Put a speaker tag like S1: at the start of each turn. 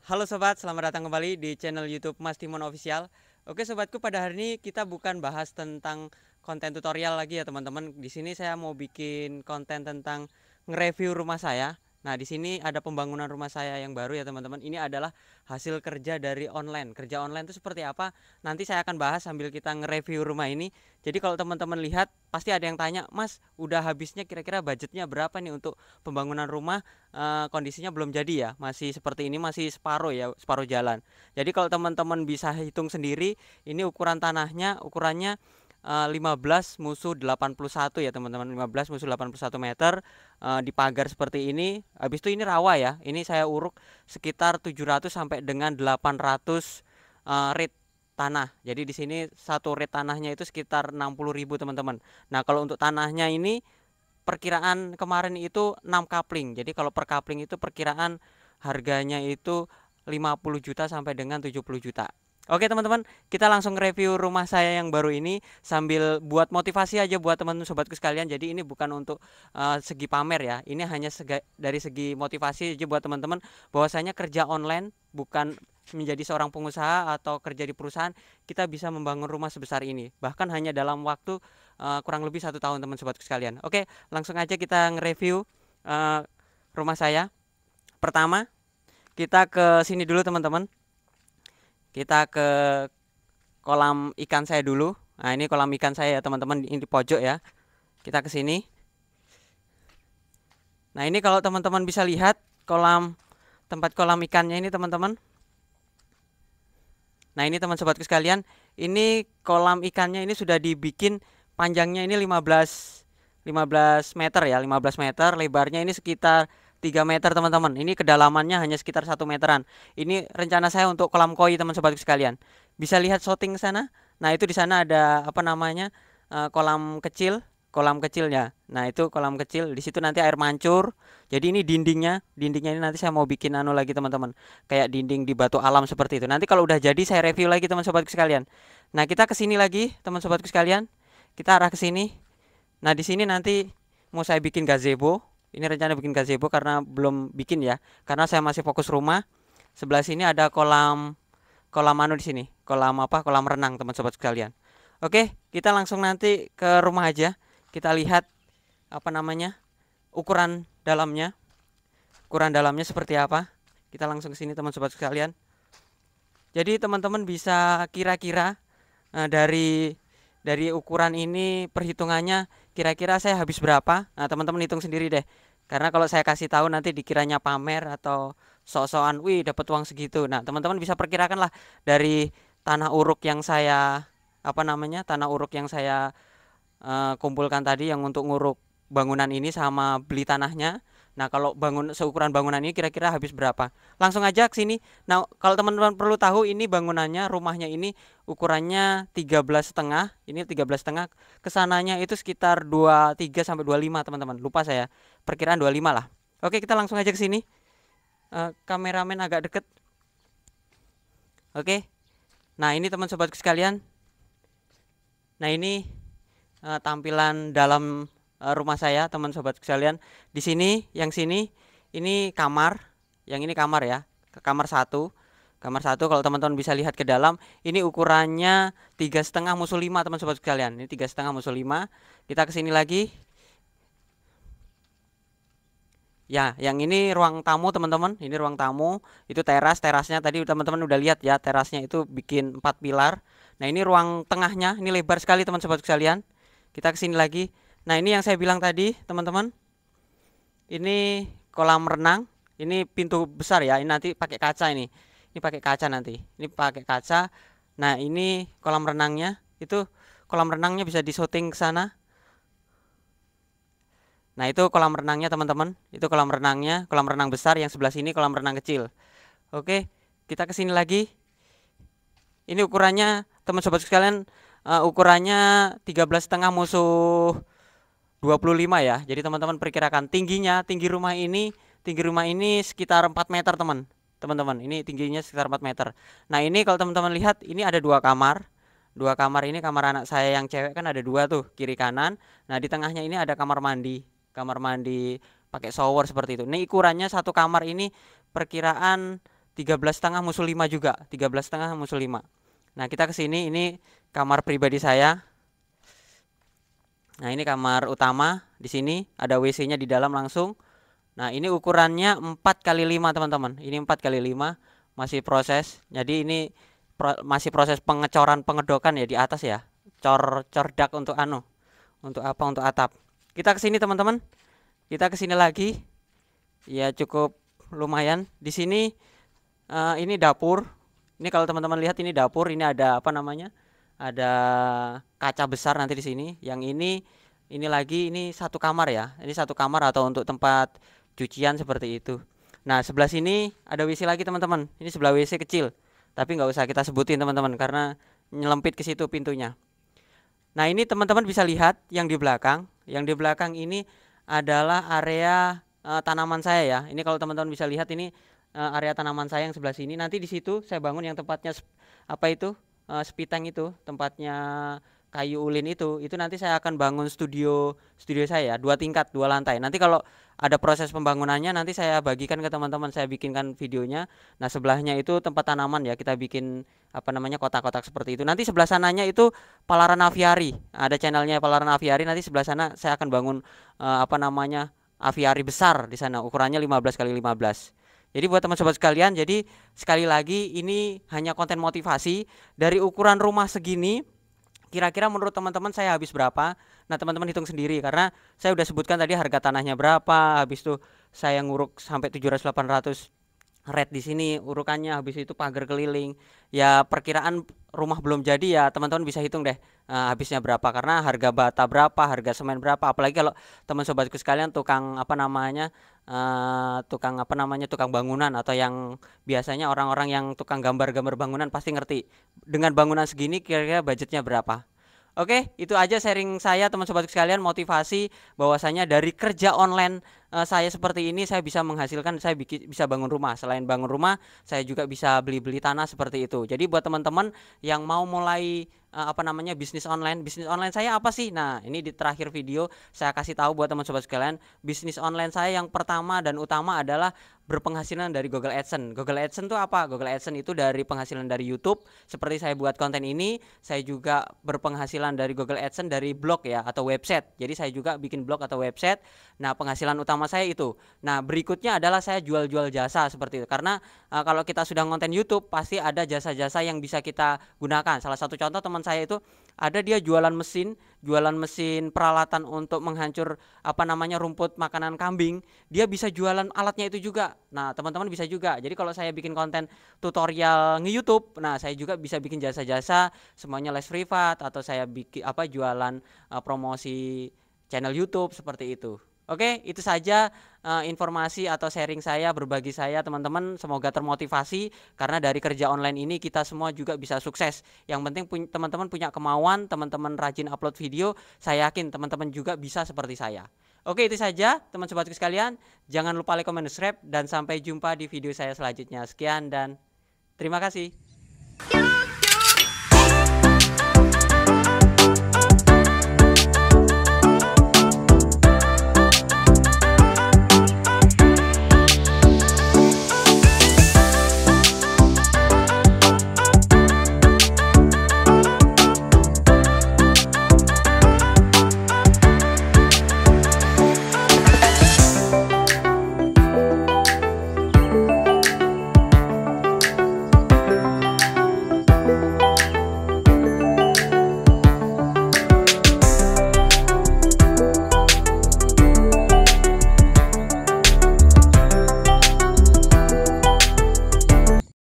S1: Halo sobat, selamat datang kembali di channel YouTube Mas Timon Official. Oke sobatku, pada hari ini kita bukan bahas tentang konten tutorial lagi ya teman-teman. Di sini saya mau bikin konten tentang nge-review rumah saya. Nah, di sini ada pembangunan rumah saya yang baru ya teman-teman. Ini adalah hasil kerja dari online. Kerja online itu seperti apa? Nanti saya akan bahas sambil kita nge-review rumah ini. Jadi kalau teman-teman lihat pasti ada yang tanya, "Mas, udah habisnya kira-kira budgetnya berapa nih untuk pembangunan rumah?" Kondisinya belum jadi ya, masih seperti ini, masih separuh ya, separuh jalan. Jadi kalau teman-teman bisa hitung sendiri, ini ukuran tanahnya ukurannya 15 musuh 81 ya teman-teman, 15 musuh 81 meter, di pagar seperti ini. Habis itu ini rawa ya, ini saya uruk sekitar 700 sampai dengan 800 rit tanah. Jadi di sini satu rit tanahnya itu sekitar 60.000 teman-teman. Nah kalau untuk tanahnya ini perkiraan kemarin itu 6 kapling. Jadi kalau per kapling itu perkiraan harganya itu 50 juta sampai dengan 70 juta. Oke teman-teman, kita langsung review rumah saya yang baru ini sambil buat motivasi aja buat teman-teman sobatku sekalian. Jadi ini bukan untuk segi pamer ya. Ini hanya dari segi motivasi aja buat teman-teman bahwasanya kerja online bukan menjadi seorang pengusaha atau kerja di perusahaan kita bisa membangun rumah sebesar ini. Bahkan hanya dalam waktu kurang lebih 1 tahun teman sobatku sekalian. Oke, langsung aja kita nge-review uh, rumah saya. Pertama, kita ke sini dulu teman-teman. Kita ke kolam ikan saya dulu. Nah, ini kolam ikan saya ya teman-teman, ini di pojok ya. Kita ke sini. Nah, ini kalau teman-teman bisa lihat tempat kolam ikannya ini teman-teman. Nah, ini teman sobatku sekalian, ini kolam ikannya ini sudah dibikin panjangnya ini 15 meter ya, 15 meter, lebarnya ini sekitar 3 meter teman-teman. Ini kedalamannya hanya sekitar 1 meteran. Ini rencana saya untuk kolam koi teman sobatku sekalian. Bisa lihat shooting sana. Nah, itu di sana ada apa namanya? Kolam kecil, kolam kecilnya. Nah, itu kolam kecil. Di situ nanti air mancur. Jadi ini dindingnya ini nanti saya mau bikin anu lagi teman-teman. Kayak dinding di batu alam seperti itu. Nanti kalau udah jadi saya review lagi teman sobatku sekalian. Nah, kita ke sini lagi teman sobatku sekalian. Kita arah ke sini. Nah, di sini nanti mau saya bikin gazebo. Ini rencana bikin gazebo karena belum bikin ya. Karena saya masih fokus rumah. Sebelah sini ada kolam kolam anu di sini. Kolam apa? Kolam renang teman sobat sekalian. Oke, kita langsung nanti ke rumah aja. Kita lihat apa namanya? Ukuran dalamnya. Ukuran dalamnya seperti apa? Kita langsung ke sini teman sobat sekalian. Jadi teman-teman bisa kira-kira dari ukuran ini perhitungannya kira-kira saya habis berapa. Nah teman-teman hitung sendiri deh, karena kalau saya kasih tahu nanti dikiranya pamer atau sok-sokan wih dapat uang segitu. Nah teman-teman bisa perkirakan lah dari tanah uruk yang saya apa namanya tanah uruk yang saya kumpulkan tadi yang untuk nguruk bangunan ini sama beli tanahnya. Nah, kalau seukuran bangunan ini kira-kira habis berapa? Langsung aja ke sini. Nah, kalau teman-teman perlu tahu ini bangunannya, rumahnya ini ukurannya 13,5. Ini 13,5. Kesananya itu sekitar 23 sampai 25, teman-teman. Lupa saya. Perkiraan 25 lah. Oke, kita langsung aja ke sini. Kameramen agak deket. Oke. Nah, ini teman sobatku sekalian. Nah, ini tampilan dalam rumah saya teman sobat sekalian. Di sini yang sini ini kamar, yang ini kamar ya, kamar satu kalau teman-teman bisa lihat ke dalam ini ukurannya 3,5 musuh 5 teman sobat sekalian. Ini 3,5 musuh 5. Kita ke sini lagi ya, yang ini ruang tamu teman-teman. Ini ruang tamu, itu terasnya tadi teman-teman udah lihat ya, terasnya itu bikin 4 pilar. Nah ini ruang tengahnya, ini lebar sekali teman sobat sekalian. Kita ke sini lagi. Nah ini yang saya bilang tadi teman-teman, ini kolam renang. Ini pintu besar ya, ini nanti pakai kaca ini pakai kaca nanti, ini pakai kaca. Nah ini kolam renangnya, itu kolam renangnya bisa disyuting ke sana. Nah itu kolam renangnya teman-teman, itu kolam renangnya, kolam renang besar, yang sebelah sini kolam renang kecil. Oke, kita ke sini lagi. Ini ukurannya teman sobat sekalian, ukurannya 13,5 musuh 25 ya. Jadi teman-teman perkirakan tinggi rumah ini sekitar 4 meter teman-teman. Ini tingginya sekitar 4 meter. Nah ini kalau teman-teman lihat ini ada dua kamar. Dua kamar ini kamar anak saya yang cewek kan ada dua tuh kiri kanan. Nah di tengahnya ini ada kamar mandi. Kamar mandi pakai shower seperti itu. Ini ukurannya satu kamar ini perkiraan 13,5 musuh 5 juga, 13,5 musuh 5. Nah, kita ke sini, ini kamar pribadi saya. Nah, ini kamar utama. Di sini ada WC-nya di dalam langsung. Nah, ini ukurannya 4x5 teman-teman. Ini 4x5, masih proses. Jadi ini masih proses pengecoran pengedokan ya di atas ya. Cor dak untuk untuk apa? Untuk atap. Kita ke sini teman-teman. Kita ke sini lagi. Ya cukup lumayan. Di sini ini dapur. Ini kalau teman-teman lihat ini dapur, ini ada apa namanya? Ada kaca besar nanti di sini. Yang ini lagi ini satu kamar ya. Ini satu kamar atau untuk tempat cucian seperti itu. Nah, sebelah sini ada WC lagi teman-teman. Ini sebelah WC kecil. Tapi nggak usah kita sebutin teman-teman karena nyelempit ke situ pintunya. Nah, ini teman-teman bisa lihat yang di belakang. Yang di belakang ini adalah area tanaman saya ya. Ini kalau teman-teman bisa lihat ini area tanaman saya yang sebelah sini. Nanti di situ saya bangun yang tempatnya apa itu? Spiteng itu, tempatnya kayu ulin itu nanti saya akan bangun studio saya 2 tingkat 2 lantai. Nanti kalau ada proses pembangunannya nanti saya bagikan ke teman-teman, saya bikinkan videonya. Nah, sebelahnya itu tempat tanaman ya, kita bikin apa namanya kotak-kotak seperti itu. Nanti sebelah sananya itu Palaran Aviari. Ada channelnya Palaran Aviari, nanti sebelah sana saya akan bangun apa namanya aviari besar di sana, ukurannya 15x15. Jadi buat teman sobat sekalian, jadi sekali lagi ini hanya konten motivasi. Dari ukuran rumah segini, kira-kira menurut teman-teman saya habis berapa? Nah, teman-teman hitung sendiri karena saya udah sebutkan tadi harga tanahnya berapa, habis itu saya nguruk sampai 700-800 red di sini urukannya, habis itu pagar keliling. Ya perkiraan rumah belum jadi ya teman-teman bisa hitung deh habisnya berapa, karena harga bata berapa, harga semen berapa. Apalagi kalau teman sobatku sekalian tukang apa namanya tukang bangunan atau yang biasanya orang-orang yang tukang gambar-gambar bangunan pasti ngerti dengan bangunan segini kira-kira budgetnya berapa. Oke, itu aja sharing saya teman sobat sekalian, motivasi bahwasanya dari kerja online saya seperti ini saya bisa menghasilkan, saya bisa bangun rumah. Selain bangun rumah, saya juga bisa beli-beli tanah seperti itu. Jadi buat teman-teman yang mau mulai apa namanya bisnis online saya apa sih? Nah, ini di terakhir video saya kasih tahu buat teman sobat sekalian, bisnis online saya yang pertama dan utama adalah berpenghasilan dari Google AdSense. Google AdSense itu apa? Google AdSense itu dari penghasilan dari YouTube. Seperti saya buat konten ini, saya juga berpenghasilan dari Google AdSense dari blog ya atau website. Jadi saya juga bikin blog atau website. Nah, penghasilan utama saya itu. Nah, berikutnya adalah saya jual-jual jasa seperti itu. Karena kalau kita sudah konten YouTube pasti ada jasa-jasa yang bisa kita gunakan. Salah satu contoh teman saya itu ada dia jualan mesin peralatan untuk menghancur apa namanya rumput makanan kambing. Dia bisa jualan alatnya itu juga. Nah, teman-teman bisa juga. Jadi kalau saya bikin konten tutorial nge-YouTube, nah saya juga bisa bikin jasa-jasa semuanya les privat atau saya bikin apa jualan promosi channel YouTube seperti itu. Oke, itu saja informasi atau sharing saya, berbagi saya teman-teman. Semoga termotivasi karena dari kerja online ini kita semua juga bisa sukses. Yang penting teman-teman punya kemauan, teman-teman rajin upload video, saya yakin teman-teman juga bisa seperti saya. Oke, itu saja teman sobatku sekalian. Jangan lupa like, comment, dan subscribe, dan sampai jumpa di video saya selanjutnya. Sekian dan terima kasih.